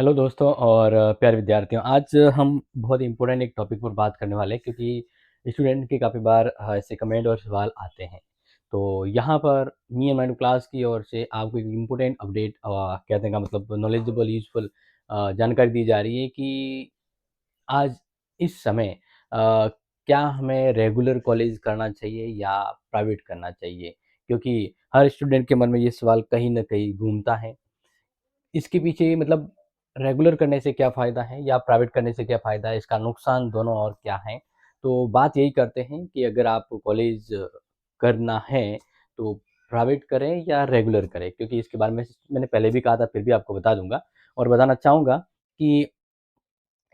Hello दोस्तों और प्यारे विद्यार्थियों। आज हम बहुत इम्पोर्टेंट एक टॉपिक पर बात करने वाले हैं क्योंकि स्टूडेंट के काफ़ी बार ऐसे कमेंट और सवाल आते हैं। तो यहाँ पर मी एंड माय क्लास की ओर से आपको एक इम्पोर्टेंट अपडेट कहने का मतलब नॉलेजेबल यूज़फुल जानकारी दी जा रही है कि आज इस समय क्या हमें रेगुलर कॉलेज करना चाहिए या प्राइवेट करना चाहिए? क्योंकि हर स्टूडेंट के मन में ये सवाल कहीं न कहीं घूमता है। इसके पीछे मतलब रेगुलर करने से क्या फ़ायदा है या प्राइवेट करने से क्या फ़ायदा है, इसका नुकसान दोनों और क्या हैं? तो बात यही करते हैं कि अगर आपको कॉलेज करना है, तो प्राइवेट करें या रेगुलर करें? क्योंकि इसके बारे में मैंने पहले भी कहा था, फिर भी आपको बता दूँगा और बताना चाहूँगा कि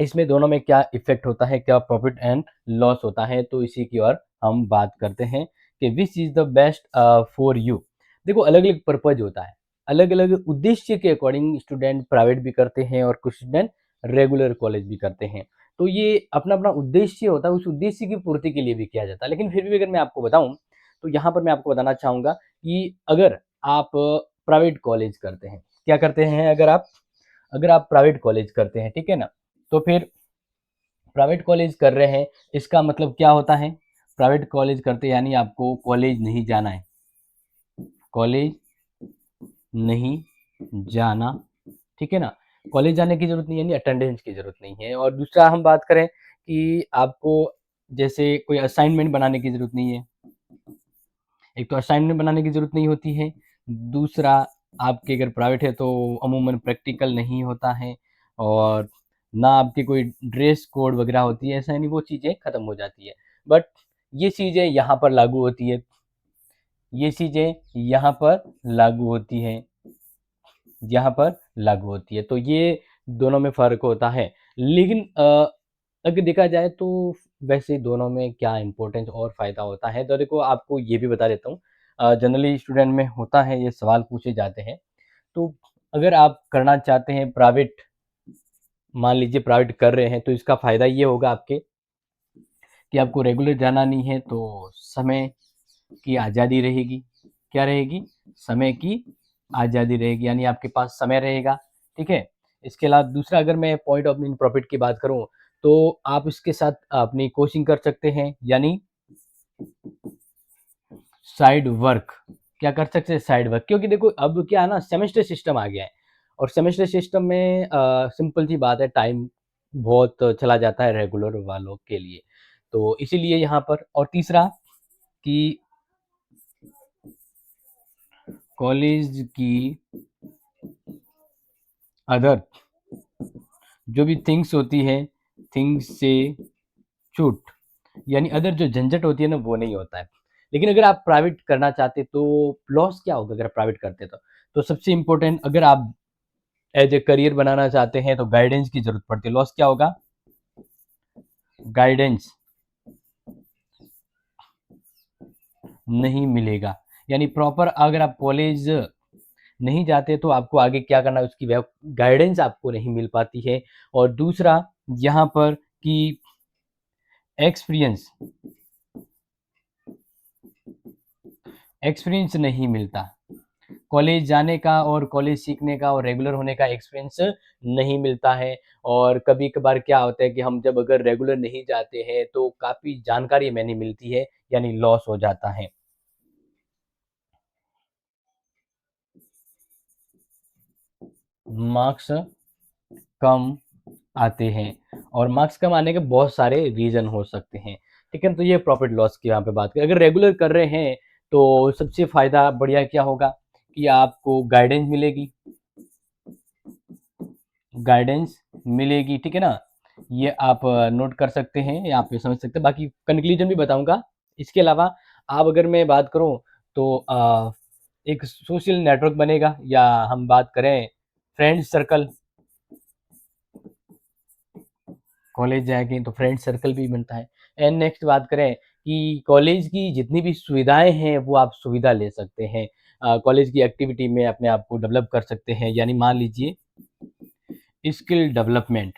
इसमें दोनों में क्या इफ़ेक्ट होता है, क्या प्रॉफ़िट एंड लॉस होता है, तो इसी की ओर हम बात करते हैं कि which is the best for you. देखो अलग-अलग पर्पज़ होता है, अलग-अलग उद्देश्य के अकॉर्डिंग स्टूडेंट प्राइवेट भी करते हैं और कुछ स्टूडेंट रेगुलर कॉलेज भी करते हैं। तो ये अपना-अपना उद्देश्य होता है, उस उद्देश्य की पूर्ति के लिए भी किया जाता है। लेकिन फिर भी अगर मैं आपको बताऊँ, तो यहाँ पर मैं आपको बताना चाहूँगा कि अगर आप प्राइवेट कॉलेज करते हैं, क्या करते हैं अगर आप प्राइवेट कॉलेज करते हैं, ठीक है ना? तो फिर प्राइवेट कॉलेज कर रहे हैं, इसका मतलब क्या होता है? प्राइवेट कॉलेज करते यानी आपको कॉलेज नहीं जाना है, कॉलेज नहीं जाना, ठीक है ना? कॉलेज जाने की ज़रूरत नहीं है यानी अटेंडेंस की ज़रूरत नहीं है और दूसरा हम बात करें कि आपको जैसे कोई असाइनमेंट बनाने की ज़रूरत नहीं है। एक तो असाइनमेंट बनाने की ज़रूरत नहीं होती है, दूसरा आपके अगर प्राइवेट है तो अमूमन प्रैक्टिकल नहीं होता है और ना आपकी कोई ड्रेस कोड वगैरह होती है, ऐसा नहीं वो चीज़ें ख़त्म हो जाती है। बट ये चीज़ें यहाँ पर लागू होती है, ये चीज़ें यहाँ पर लागू होती हैं, यहाँ पर लागू होती है। तो ये दोनों में फ़र्क होता है। लेकिन अगर देखा जाए तो वैसे दोनों में क्या इम्पोर्टेंस और फ़ायदा होता है, तो देखो आपको ये भी बता देता हूँ। जनरली स्टूडेंट में होता है ये सवाल पूछे जाते हैं। तो अगर आप करना चाहते हैं प्राइवेट, मान लीजिए प्राइवेट कर रहे हैं तो इसका फ़ायदा ये होगा आपके कि आपको रेगुलर जाना नहीं है तो समय की आज़ादी रहेगी। क्या रहेगी? समय की आज़ादी रहेगी यानी आपके पास समय रहेगा, ठीक है? इसके अलावा दूसरा अगर मैं पॉइंट ऑफ इन प्रॉफिट की बात करूँ, तो आप इसके साथ अपनी कोचिंग कर सकते हैं यानी साइड वर्क। क्या कर सकते हैं? साइड वर्क क्योंकि देखो अब क्या है ना सेमेस्टर सिस्टम आ गया है और सेमेस्टर सिस्टम में सिंपल सी बात है टाइम बहुत चला जाता है रेगुलर वालों के लिए। तो इसीलिए यहाँ पर और तीसरा कि कॉलेज की अदर जो भी थिंग्स होती है, थिंग्स से छूट यानी अदर जो झंझट होती है ना वो नहीं होता है। लेकिन अगर आप प्राइवेट करना चाहते तो लॉस क्या होगा अगर आप प्राइवेट करते तो? तो सबसे इम्पोर्टेंट अगर आप एज़ ए करियर बनाना चाहते हैं तो गाइडेंस की ज़रूरत पड़ती है। लॉस क्या होगा? गाइडेंस नहीं मिलेगा। यानी प्रॉपर अगर आप कॉलेज नहीं जाते तो आपको आगे क्या करना है उसकी गाइडेंस आपको नहीं मिल पाती है और दूसरा यहाँ पर कि एक्सपीरियंस एक्सपीरियंस नहीं मिलता। कॉलेज जाने का और कॉलेज सीखने का और रेगुलर होने का एक्सपीरियंस नहीं मिलता है और कभी-कभार क्या होता है कि हम जब अगर रेगुलर नहीं जाते हैं तो काफ़ी जानकारी हमें नहीं मिलती है यानी लॉस हो जाता है। मार्क्स कम आते हैं और मार्क्स कम आने के बहुत सारे रीज़न हो सकते हैं, ठीक है? तो ये प्रॉफ़िट लॉस की यहाँ पे बात करें। अगर रेगुलर कर रहे हैं तो सबसे फ़ायदा बढ़िया क्या होगा कि आपको गाइडेंस मिलेगी, गाइडेंस मिलेगी, ठीक है ना? ये आप नोट कर सकते हैं, यहाँ पे समझ सकते हैं। बाकी कंक्लूज़न भी बताऊँगा। इसके अलावा आप अगर मैं बात करूँ तो एक सोशल नेटवर्क बनेगा या हम बात करें फ्रेंड सर्कल, कॉलेज जाएँगे तो फ्रेंड सर्कल भी बनता है। एंड नेक्स्ट बात करें कि कॉलेज की जितनी भी सुविधाएँ हैं, वो आप सुविधा ले सकते हैं। कॉलेज की एक्टिविटी में अपने आप को डेवलप कर सकते हैं, यानी मान लीजिए स्किल डेवलपमेंट।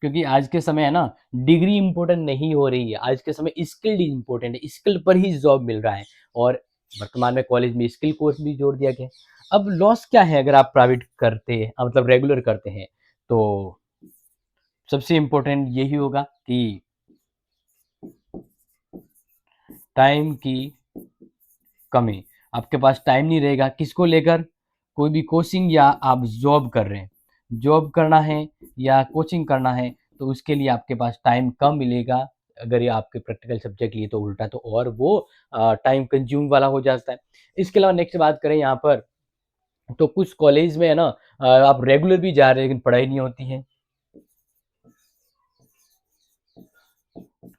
क्योंकि आज के समय है ना डिग्री इम्पोर्टेंट नहीं हो रही है, आज के समय स्किल्ड इम्पोर्टेंट है, स्किल पर ही जॉब मिल रहा है और वर्तमान में कॉलेज में स्किल कोर्स भी जोड़ दिया गया है। अब लॉस क्या है अगर आप प्राइवेट करते हैं मतलब रेगुलर करते हैं, तो सबसे इम्पोर्टेंट यही होगा कि टाइम की कमी। आपके पास टाइम नहीं रहेगा किसको लेकर, कोई भी कोचिंग या आप जॉब कर रहे हैं, जॉब करना है या कोचिंग करना है, तो उसके लिए आपके पास टाइम कम मिलेगा। अगर ये आपके प्रैक्टिकल सब्जेक्ट लिए तो उल्टा तो और वो टाइम कंज्यूम वाला हो जाता है। इसके अलावा नेक्स्ट बात करें यहाँ पर, तो कुछ कॉलेज में है ना, आप रेगुलर भी जा रहे हैं लेकिन पढ़ाई नहीं होती है।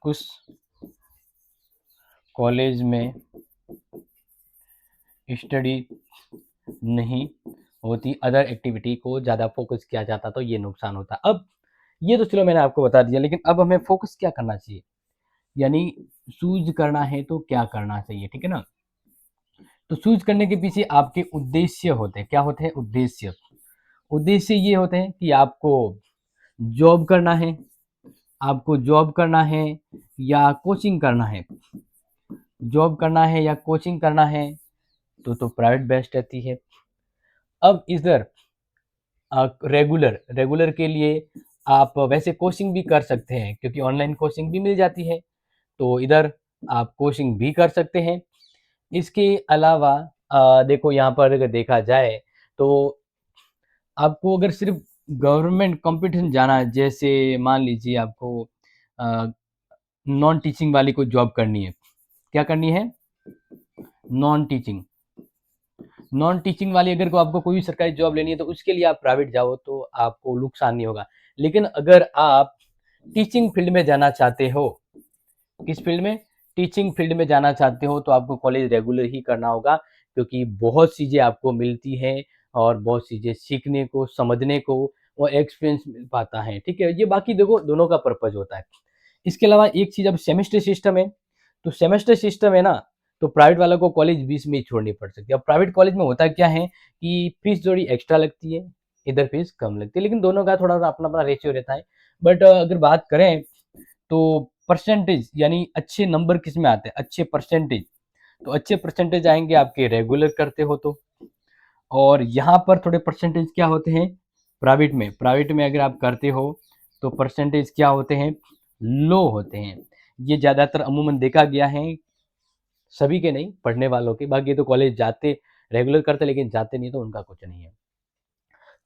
कुछ कॉलेज में स्टडी नहीं होती, अदर एक्टिविटी को ज़्यादा फोकस किया जाता तो ये नुकसान होता। अब ये तो चलो मैंने आपको बता दिया, लेकिन अब हमें फोकस क्या करना चाहिए, यानी चूज करना है तो क्या करना चाहिए, ठीक है ना। तो चूज करने के पीछे आपके उद्देश्य होते हैं। क्या होते हैं उद्देश्य? उद्देश्य ये होते हैं कि आपको जॉब करना है, आपको जॉब करना है या कोचिंग करना है। जॉब करना है या कोचिंग करना है तो प्राइवेट बेस्ट रहती है। अब इधर रेगुलर रेगुलर के लिए आप वैसे कोचिंग भी कर सकते हैं क्योंकि ऑनलाइन कोचिंग भी मिल जाती है, तो इधर आप कोचिंग भी कर सकते हैं। इसके अलावा देखो यहाँ पर अगर देखा जाए तो आपको अगर सिर्फ गवर्नमेंट कंपटीशन जाना है, जैसे मान लीजिए आपको नॉन टीचिंग वाली कोई जॉब करनी है। क्या करनी है? Non teaching. नॉन टीचिंग वाली अगर को आपको कोई भी सरकारी जॉब लेनी है तो उसके लिए आप प्राइवेट जाओ तो आपको नुकसान नहीं होगा। लेकिन अगर आप टीचिंग फील्ड में जाना चाहते हो, किस फील्ड में? टीचिंग फील्ड में जाना चाहते हो तो आपको कॉलेज रेगुलर ही करना होगा, क्योंकि बहुत चीज़ें आपको मिलती हैं और बहुत चीज़ें सीखने को, समझने को और एक्सपीरियंस मिल पाता है, ठीक है? ये बाकी देखो दोनों का पर्पज़ होता है। इसके अलावा एक चीज़, अब सेमेस्टर सिस्टम है, तो सेमेस्टर सिस्टम है ना, तो प्राइवेट वालों को कॉलेज बीच में ही छोड़नी पड़ सकती है। अब प्राइवेट कॉलेज में होता क्या है कि फीस थोड़ी एक्स्ट्रा लगती है, इधर फीस कम लगती है, लेकिन दोनों का थोड़ा-सा अपना-अपना रेशियो रहता है। बट अगर बात करें तो परसेंटेज यानी अच्छे नंबर किस में आते हैं? अच्छे परसेंटेज, तो अच्छे परसेंटेज आएँगे आपके रेगुलर करते हो तो। और यहाँ पर थोड़े परसेंटेज क्या होते हैं प्राइवेट में, प्राइवेट में अगर आप करते हो तो परसेंटेज क्या होते हैं? लो होते हैं। ये ज़्यादातर अमूमन देखा गया है, सभी के नहीं, पढ़ने वालों के। बाकी तो कॉलेज जाते, रेगुलर करते लेकिन जाते नहीं तो उनका कुछ नहीं है।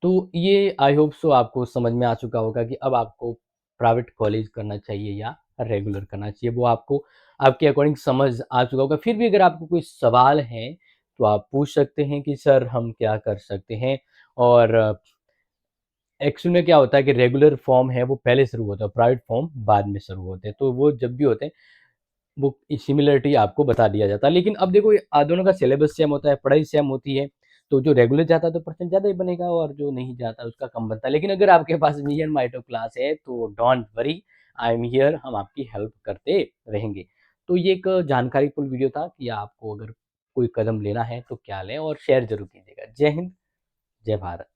तो ये आई होप सो आपको समझ में आ चुका होगा कि अब आपको प्राइवेट कॉलेज करना चाहिए या रेगुलर करना चाहिए, वो आपको आपके अकॉर्डिंग समझ आ चुका होगा। फिर भी अगर आपको कोई सवाल है तो आप पूछ सकते हैं कि सर हम क्या कर सकते हैं। और एक्चुअल में क्या होता है कि रेगुलर फॉर्म है वो पहले शुरू होता है, प्राइवेट फॉर्म बाद में शुरू होते हैं, तो वो जब भी होते हैं वो सिमिलरिटी आपको बता दिया जाता है। लेकिन अब देखो दोनों का सिलेबस सेम होता है, पढ़ाई सेम होती है, तो जो रेगुलर जाता है तो परसेंट ज़्यादा ही बनेगा और जो नहीं जाता उसका कम बनता है। लेकिन अगर आपके पास मी एंड माइटो क्लास है तो don't worry, I am here, हम आपकी हेल्प करते रहेंगे। तो ये एक जानकारीपूर्ण वीडियो था कि आपको अगर कोई कदम लेना है तो क्या लें, और शेयर ज़रूर कीजिएगा। जय हिंद, जय भारत।